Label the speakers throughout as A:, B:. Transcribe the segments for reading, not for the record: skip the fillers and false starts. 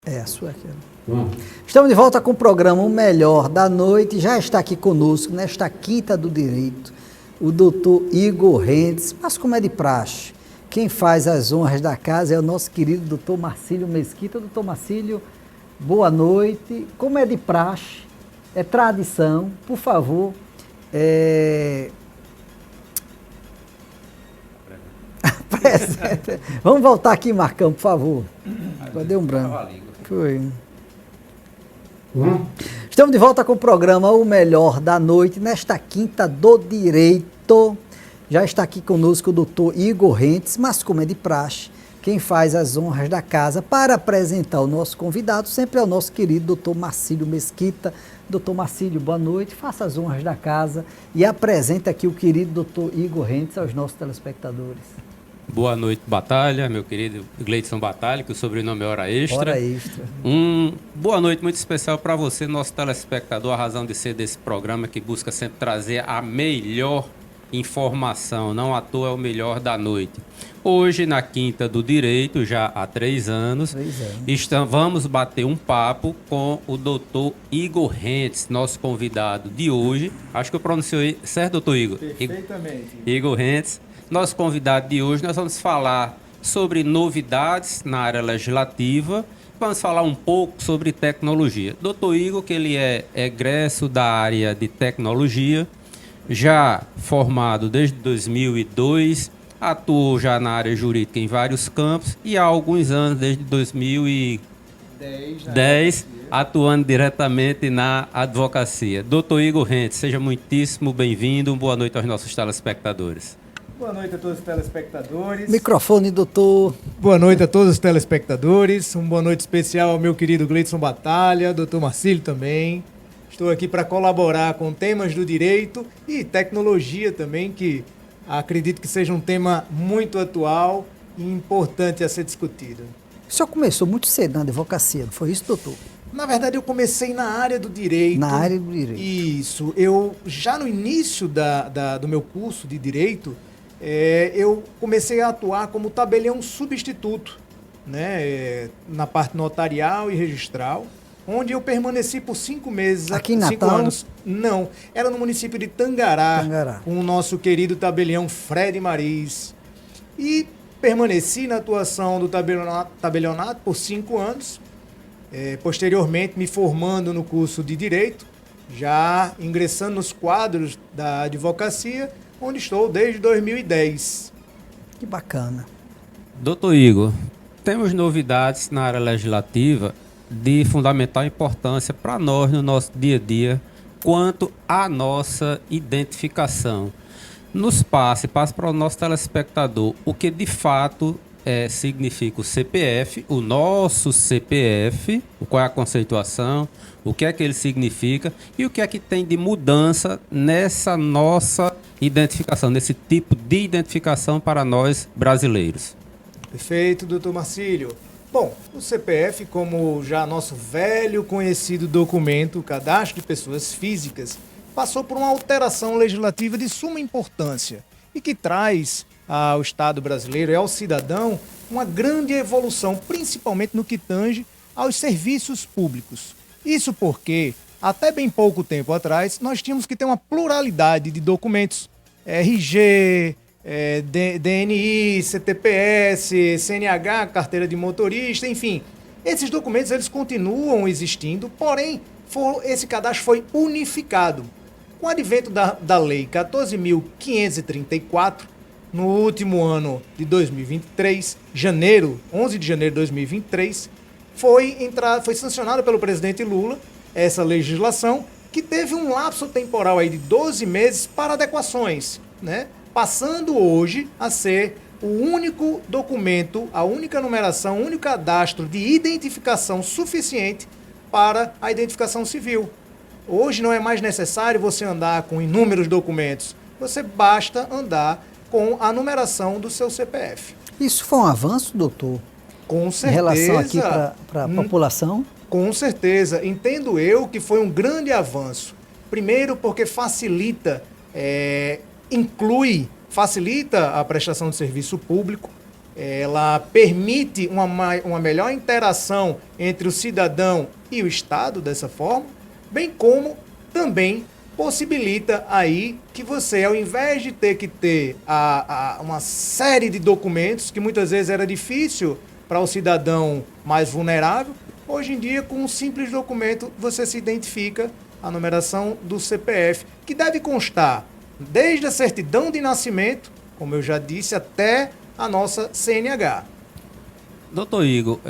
A: É, a sua aqui. Estamos de volta com o programa O Melhor da Noite. Já está aqui conosco, nesta Quinta do Direito, o doutor Igor Rentes. Mas como é de praxe, quem faz as honras da casa é o nosso querido doutor Marcílio Mesquita. Doutor Marcílio, boa noite. Como é de praxe, é tradição, por favor, apresenta. Vamos voltar aqui, Marcão, por favor. Deu um branco. Foi. Estamos de volta com o programa O Melhor da Noite, nesta Quinta do Direito. Já está aqui conosco o doutor Igor Rentes, mas como é de praxe, quem faz as honras da casa para apresentar o nosso convidado sempre é o nosso querido doutor Marcílio Mesquita. Doutor Marcílio, boa noite, faça as honras da casa e apresenta aqui o querido doutor Igor Rentes aos nossos telespectadores.
B: Boa noite, Batalha, meu querido Gleidson Batalha, que o sobrenome é Hora Extra.
A: Hora Extra.
B: Boa noite muito especial para você, nosso telespectador, a razão de ser desse programa que busca sempre trazer a melhor informação, não à toa é o melhor da noite. Hoje, na Quinta do Direito, já há 3 anos, vamos bater um papo com o doutor Igor Rentes, nosso convidado de hoje. Acho que eu pronunciei certo, doutor Igor?
C: Perfeitamente.
B: Igor Rentes. Nosso convidado de hoje, nós vamos falar sobre novidades na área legislativa, vamos falar um pouco sobre tecnologia. Doutor Igor, que ele é egresso da área de tecnologia, já formado desde 2002, atuou já na área jurídica em vários campos e há alguns anos, desde 2010, atuando diretamente na advocacia. Doutor Igor Rentes, seja muitíssimo bem-vindo, boa noite aos nossos telespectadores.
C: Boa noite a todos os telespectadores.
A: Microfone, doutor.
C: Boa noite a todos os telespectadores. Uma boa noite especial ao meu querido Gleidson Batalha, doutor Marcílio também. Estou aqui para colaborar com temas do direito e tecnologia também, que acredito que seja um tema muito atual e importante a ser discutido.
A: O senhor começou muito cedo na advocacia, não foi isso, doutor?
C: Na verdade, eu comecei na área do direito.
A: Na área do direito.
C: Isso. Eu, já no início do meu curso de direito, eu comecei a atuar como tabelião substituto, né, na parte notarial e registral, onde eu permaneci por 5 meses.
A: Aqui em
C: 5
A: Natal?
C: anos. Não, era no município de Tangará, com o nosso querido tabelião Fred Mariz. E permaneci na atuação do tabelionato por 5 anos, posteriormente me formando no curso de Direito, já ingressando nos quadros da advocacia, onde estou desde 2010.
A: Que bacana.
B: Doutor Igor, temos novidades na área legislativa de fundamental importância para nós no nosso dia a dia quanto à nossa identificação. Nos passe para o nosso telespectador o que de fato significa o CPF, o nosso CPF, qual é a conceituação, o que é que ele significa e o que é que tem de mudança nessa nossa identificação, nesse tipo de identificação para nós brasileiros.
C: Perfeito, doutor Marcílio. Bom, o CPF, como já nosso velho conhecido documento, o Cadastro de Pessoas Físicas, passou por uma alteração legislativa de suma importância e que traz ao Estado brasileiro e ao cidadão uma grande evolução, principalmente no que tange aos serviços públicos. Isso porque, até bem pouco tempo atrás, nós tínhamos que ter uma pluralidade de documentos, RG, DNI, CTPS, CNH, carteira de motorista, enfim. Esses documentos eles continuam existindo, porém esse cadastro foi unificado. Com o advento da Lei 14.534, no último ano de 2023, 11 de janeiro de 2023, foi sancionada pelo presidente Lula essa legislação, que teve um lapso temporal aí de 12 meses para adequações, né? Passando hoje a ser o único documento, a única numeração, o único cadastro de identificação suficiente para a identificação civil. Hoje não é mais necessário você andar com inúmeros documentos, você basta andar com a numeração do seu CPF.
A: Isso foi um avanço, doutor?
C: Com certeza.
A: Em relação aqui para a população?
C: Com certeza. Entendo eu que foi um grande avanço. Primeiro porque facilita a prestação de serviço público, ela permite uma melhor interação entre o cidadão e o Estado dessa forma, bem como também possibilita aí que você, ao invés de ter que ter uma série de documentos, que muitas vezes era difícil para o cidadão mais vulnerável, hoje em dia, com um simples documento, você se identifica a numeração do CPF, que deve constar desde a certidão de nascimento, como eu já disse, até a nossa CNH.
B: Doutor Igor,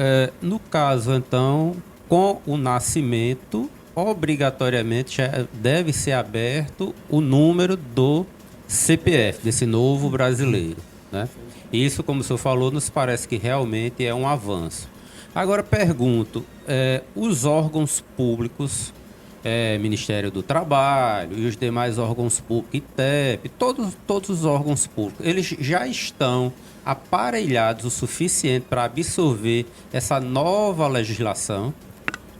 B: no caso, então, com o nascimento, obrigatoriamente já deve ser aberto o número do CPF, desse novo brasileiro, né? Isso, como o senhor falou, nos parece que realmente é um avanço. Agora, pergunto, os órgãos públicos, Ministério do Trabalho e os demais órgãos públicos, ITEP, todos os órgãos públicos, eles já estão aparelhados o suficiente para absorver essa nova legislação?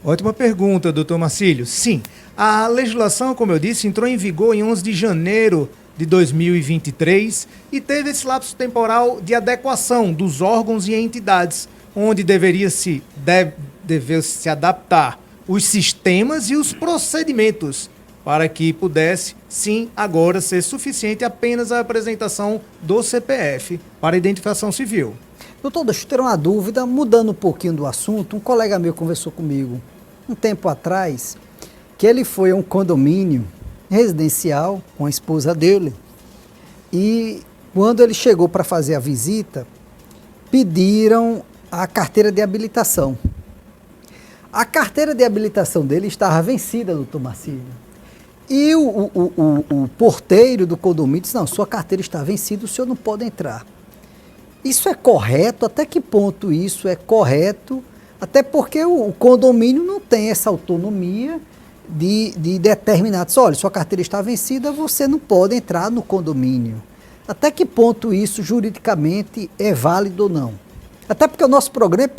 C: Ótima pergunta, doutor Marcílio. Sim, a legislação, como eu disse, entrou em vigor em 11 de janeiro de 2023 e teve esse lapso temporal de adequação dos órgãos e entidades, onde dever se adaptar os sistemas e os procedimentos para que pudesse, sim, agora ser suficiente apenas a apresentação do CPF para identificação civil.
A: Doutor, deixa eu ter uma dúvida, mudando um pouquinho do assunto. Um colega meu conversou comigo um tempo atrás que ele foi a um condomínio residencial com a esposa dele e quando ele chegou para fazer a visita, pediram a carteira de habilitação. A carteira de habilitação dele estava vencida, doutor Marcílio. E o porteiro do condomínio disse, não, sua carteira está vencida, o senhor não pode entrar. Isso é correto? Até que ponto isso é correto? Até porque o condomínio não tem essa autonomia de determinar, olha, sua carteira está vencida, você não pode entrar no condomínio. Até que ponto isso juridicamente é válido ou não? Até porque o nosso programa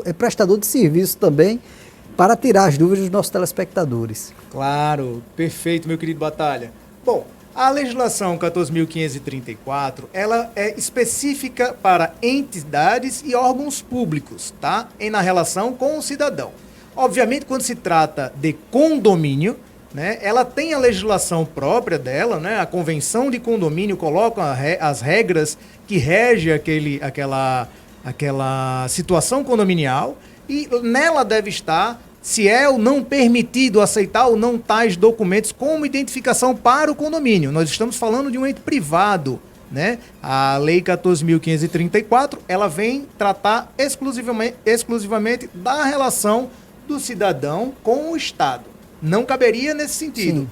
A: é prestador de serviço também para tirar as dúvidas dos nossos telespectadores.
C: Claro, perfeito, meu querido Batalha. Bom, a legislação 14.534, ela é específica para entidades e órgãos públicos, tá? Na relação com o cidadão. Obviamente, quando se trata de condomínio, né, ela tem a legislação própria dela, né? A convenção de condomínio coloca as regras que regem aquela situação condominial e nela deve estar se é ou não permitido aceitar ou não tais documentos como identificação para o condomínio. Nós estamos falando de um ente privado, né? A Lei 14.534, ela vem tratar exclusivamente da relação do cidadão com o Estado. Não caberia nesse sentido.
A: Sim.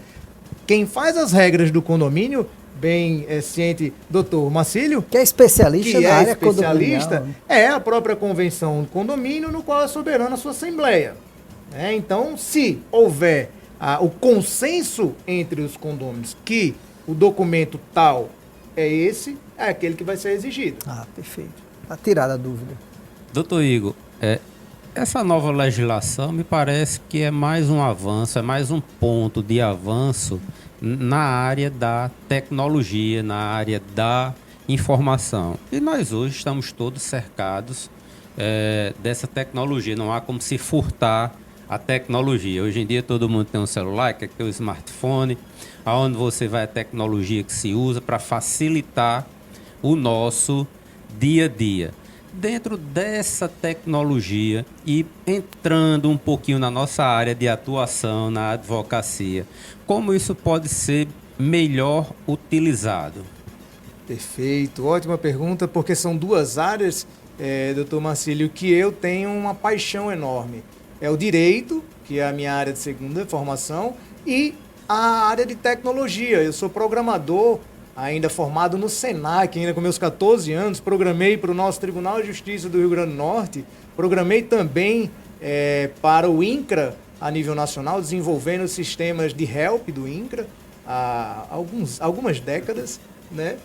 C: Quem faz as regras do condomínio, bem ciente, doutor Marcílio,
A: que é especialista
C: que
A: na
C: é
A: área
C: especialista,
A: condominial,
C: é a própria convenção do condomínio, no qual é soberana a sua assembleia. Então, se houver o consenso entre os condôminos que o documento tal é aquele que vai ser exigido.
A: Ah, perfeito. Está tirada a dúvida.
B: Doutor Igor, essa nova legislação me parece que é mais um avanço, é mais um ponto de avanço na área da tecnologia, na área da informação. E nós hoje estamos todos cercados dessa tecnologia, não há como se furtar a tecnologia. Hoje em dia todo mundo tem um celular, quer ter um smartphone, aonde você vai a tecnologia que se usa para facilitar o nosso dia a dia. Dentro dessa tecnologia e entrando um pouquinho na nossa área de atuação, na advocacia, como isso pode ser melhor utilizado?
C: Perfeito, ótima pergunta, porque são duas áreas, doutor Marcílio, que eu tenho uma paixão enorme. É o direito, que é a minha área de segunda formação, e a área de tecnologia. Eu sou programador, ainda formado no Senac, ainda com meus 14 anos, programei para o nosso Tribunal de Justiça do Rio Grande do Norte, programei também para o INCRA a nível nacional, desenvolvendo sistemas de help do INCRA há algumas décadas, né?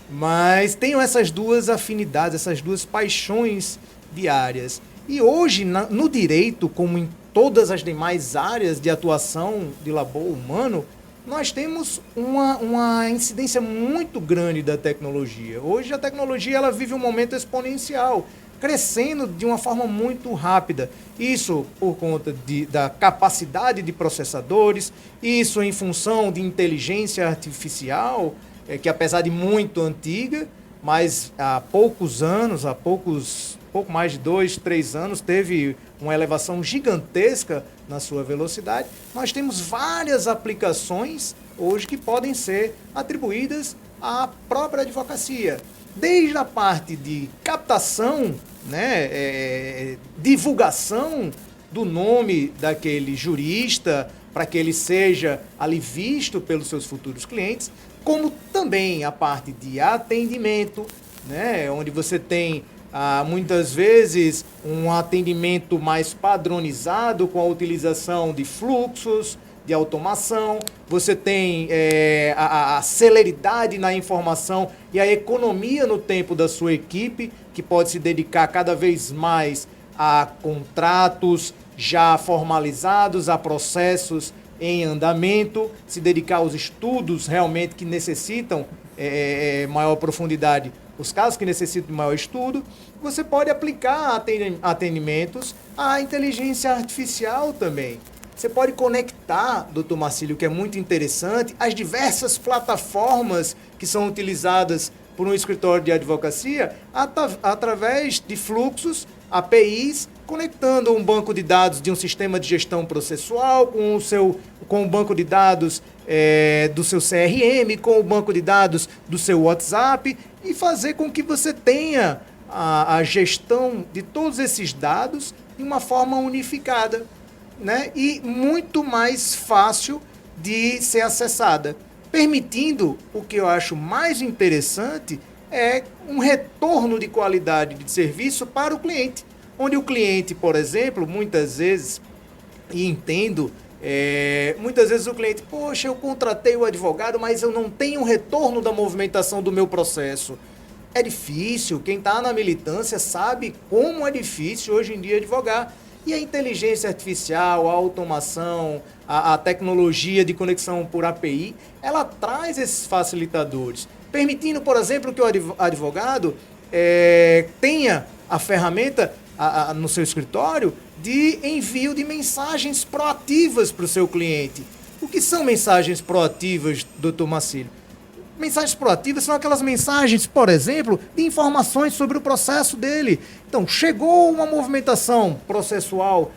C: Mas tenho essas duas afinidades, essas duas paixões diárias. E hoje, no direito, como em todas as demais áreas de atuação de labor humano, nós temos uma incidência muito grande da tecnologia. Hoje a tecnologia ela vive um momento exponencial, crescendo de uma forma muito rápida. Isso por conta da capacidade de processadores, isso em função de inteligência artificial, que apesar de muito antiga, mas há poucos anos, pouco mais de 2, 3 anos, teve uma elevação gigantesca na sua velocidade. Nós temos várias aplicações hoje que podem ser atribuídas à própria advocacia. Desde a parte de captação, né, divulgação do nome daquele jurista, para que ele seja ali visto pelos seus futuros clientes, como também a parte de atendimento, né, onde você tem muitas vezes um atendimento mais padronizado com a utilização de fluxos, de automação, você tem a celeridade na informação e a economia no tempo da sua equipe, que pode se dedicar cada vez mais a contratos já formalizados, a processos em andamento, se dedicar aos estudos realmente que necessitam maior profundidade, os casos que necessitam de maior estudo. Você pode aplicar atendimentos à inteligência artificial também. Você pode conectar, doutor Marcílio, que é muito interessante, as diversas plataformas que são utilizadas por um escritório de advocacia através de fluxos, APIs, conectando um banco de dados de um sistema de gestão processual com o banco de dados do seu CRM, com o banco de dados do seu WhatsApp, e fazer com que você tenha a gestão de todos esses dados de uma forma unificada, né? E muito mais fácil de ser acessada, permitindo, o que eu acho mais interessante, é um retorno de qualidade de serviço para o cliente, onde o cliente, por exemplo, muitas vezes, e entendo, muitas vezes o cliente, poxa, eu contratei o advogado, mas eu não tenho retorno da movimentação do meu processo. É difícil, quem está na militância sabe como é difícil hoje em dia advogar. E a inteligência artificial, a automação, a tecnologia de conexão por API, ela traz esses facilitadores, permitindo, por exemplo, que o advogado tenha a ferramenta no seu escritório de envio de mensagens proativas para o seu cliente. O que são mensagens proativas, doutor Marcílio? Mensagens proativas são aquelas mensagens, por exemplo, de informações sobre o processo dele. Então, chegou uma movimentação processual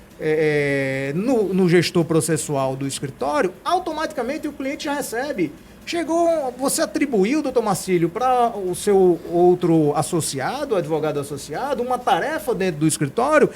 C: no gestor processual do escritório, automaticamente o cliente já recebe. Chegou, você atribuiu, doutor Marcílio, para o seu outro associado, advogado associado, uma tarefa dentro do escritório,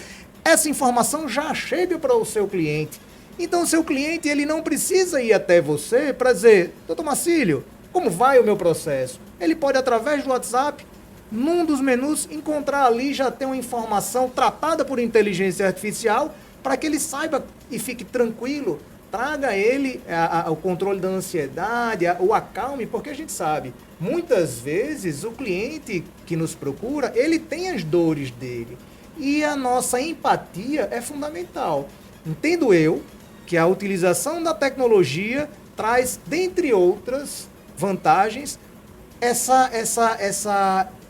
C: essa informação já chega para o seu cliente. Então, o seu cliente ele não precisa ir até você para dizer, doutor Marcílio, como vai o meu processo? Ele pode, através do WhatsApp, num dos menus, encontrar ali, já tem uma informação tratada por inteligência artificial, para que ele saiba e fique tranquilo, traga a ele o controle da ansiedade, o acalme, porque a gente sabe, muitas vezes o cliente que nos procura, ele tem as dores dele. E a nossa empatia é fundamental. Entendo eu que a utilização da tecnologia traz, dentre outras vantagens,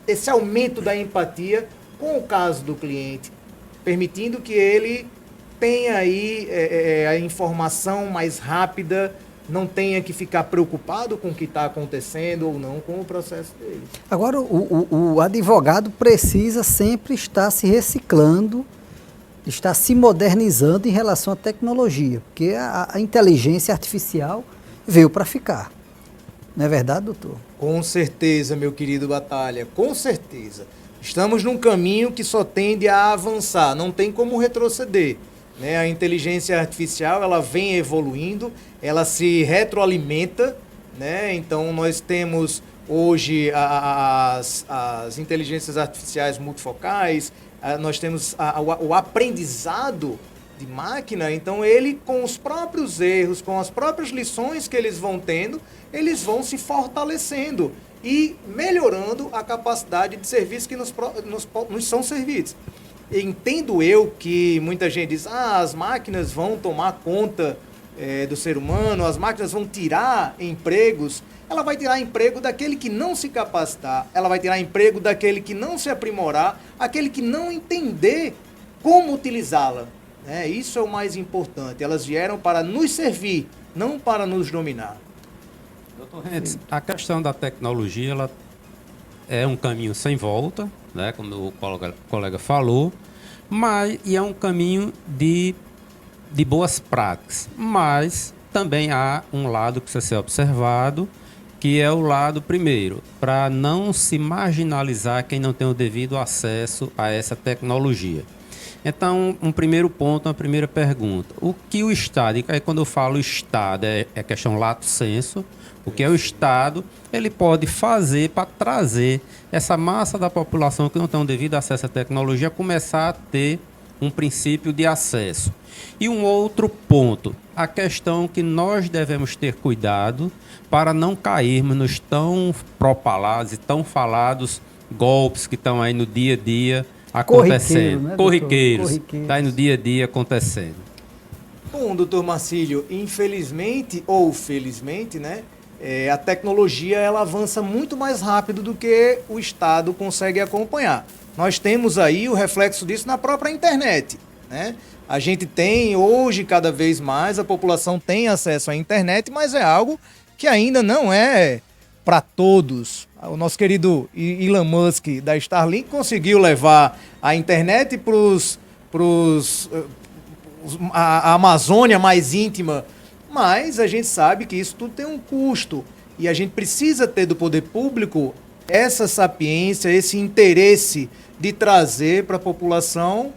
C: esse aumento da empatia com o caso do cliente, permitindo que ele tenha aí a informação mais rápida, não tenha que ficar preocupado com o que está acontecendo ou não com o processo dele.
A: Agora, o advogado precisa sempre estar se reciclando, estar se modernizando em relação à tecnologia, porque a inteligência artificial veio para ficar. Não é verdade, doutor?
C: Com certeza, meu querido Batalha, com certeza. Estamos num caminho que só tende a avançar, não tem como retroceder, né? A inteligência artificial, ela vem evoluindo, ela se retroalimenta, né? Então, nós temos hoje as inteligências artificiais multifocais, nós temos o aprendizado de máquina, então ele, com os próprios erros, com as próprias lições que eles vão tendo, eles vão se fortalecendo e melhorando a capacidade de serviço que nos são servidos. Entendo eu que muita gente diz, as máquinas vão tomar conta do ser humano, as máquinas vão tirar empregos, ela vai tirar emprego daquele que não se capacitar, ela vai tirar emprego daquele que não se aprimorar, aquele que não entender como utilizá-la. Isso é o mais importante. Elas vieram para nos servir, não para nos dominar.
B: Doutor Rentes, a questão da tecnologia, ela é um caminho sem volta, né, como o colega falou, e é um caminho de boas práticas, mas também há um lado que precisa ser observado, que é o lado, primeiro, para não se marginalizar quem não tem o devido acesso a essa tecnologia. Então, um primeiro ponto, uma primeira pergunta. O que o Estado, e aí quando eu falo Estado, é questão lato sensu, o que é o Estado, ele pode fazer para trazer essa massa da população que não tem o devido acesso à tecnologia, começar a ter um princípio de acesso. E um outro ponto, a questão que nós devemos ter cuidado para não cairmos nos tão propalados e tão falados golpes que estão aí no dia a dia acontecendo. Corriqueiros. Está aí no dia a dia acontecendo.
C: Bom, doutor Marcílio, infelizmente ou felizmente, a tecnologia ela avança muito mais rápido do que o Estado consegue acompanhar. Nós temos aí o reflexo disso na própria internet, A gente tem hoje, cada vez mais, a população tem acesso à internet, mas é algo que ainda não é para todos. O nosso querido Elon Musk da Starlink conseguiu levar a internet para a Amazônia mais íntima, mas a gente sabe que isso tudo tem um custo e a gente precisa ter do poder público essa sapiência, esse interesse de trazer para a população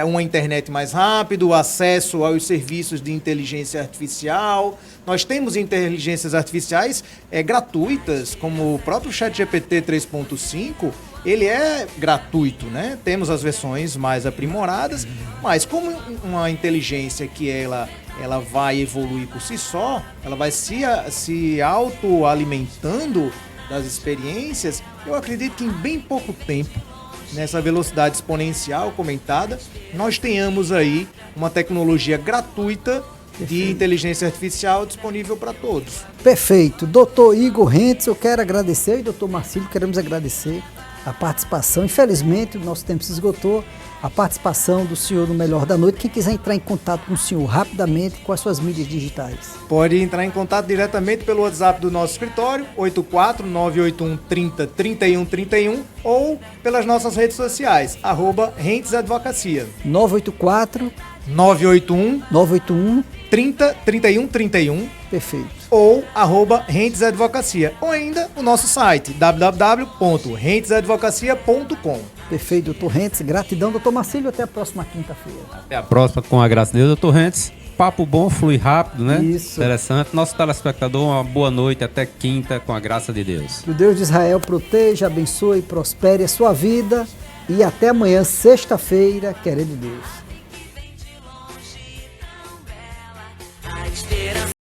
C: uma internet mais rápida, o acesso aos serviços de inteligência artificial. Nós temos inteligências artificiais gratuitas, como o próprio ChatGPT 3.5, ele é gratuito, Temos as versões mais aprimoradas, mas como uma inteligência que ela vai evoluir por si só, ela vai se autoalimentando das experiências, eu acredito que em bem pouco tempo, nessa velocidade exponencial comentada, nós tenhamos aí uma tecnologia gratuita de inteligência artificial disponível para todos.
A: Perfeito. Doutor Igor Rentes, eu quero agradecer, e doutor Marcílio, queremos agradecer a participação. Infelizmente, o nosso tempo se esgotou. A participação do senhor no Melhor da Noite. Quem quiser entrar em contato com o senhor rapidamente, com as suas mídias digitais?
C: Pode entrar em contato diretamente pelo WhatsApp do nosso escritório, 84-981 30 31 31, ou pelas nossas redes sociais, @Rentes Advocacia.
A: 984
C: 981 30 31 31.
A: Perfeito.
C: Ou @Rentes Advocacia. Ou ainda o nosso site, www.rentesadvocacia.com.
A: Perfeito, doutor Rentes. Gratidão, doutor Marcílio. Até a próxima quinta-feira.
B: Até a próxima, com a graça de Deus, doutor Rentes. Papo bom, flui rápido,
A: Isso.
B: Interessante. Nosso telespectador, uma boa noite, até quinta, com a graça de Deus.
A: Que o Deus de Israel proteja, abençoe e prospere a sua vida. E até amanhã, sexta-feira, querendo Deus.
D: A esperança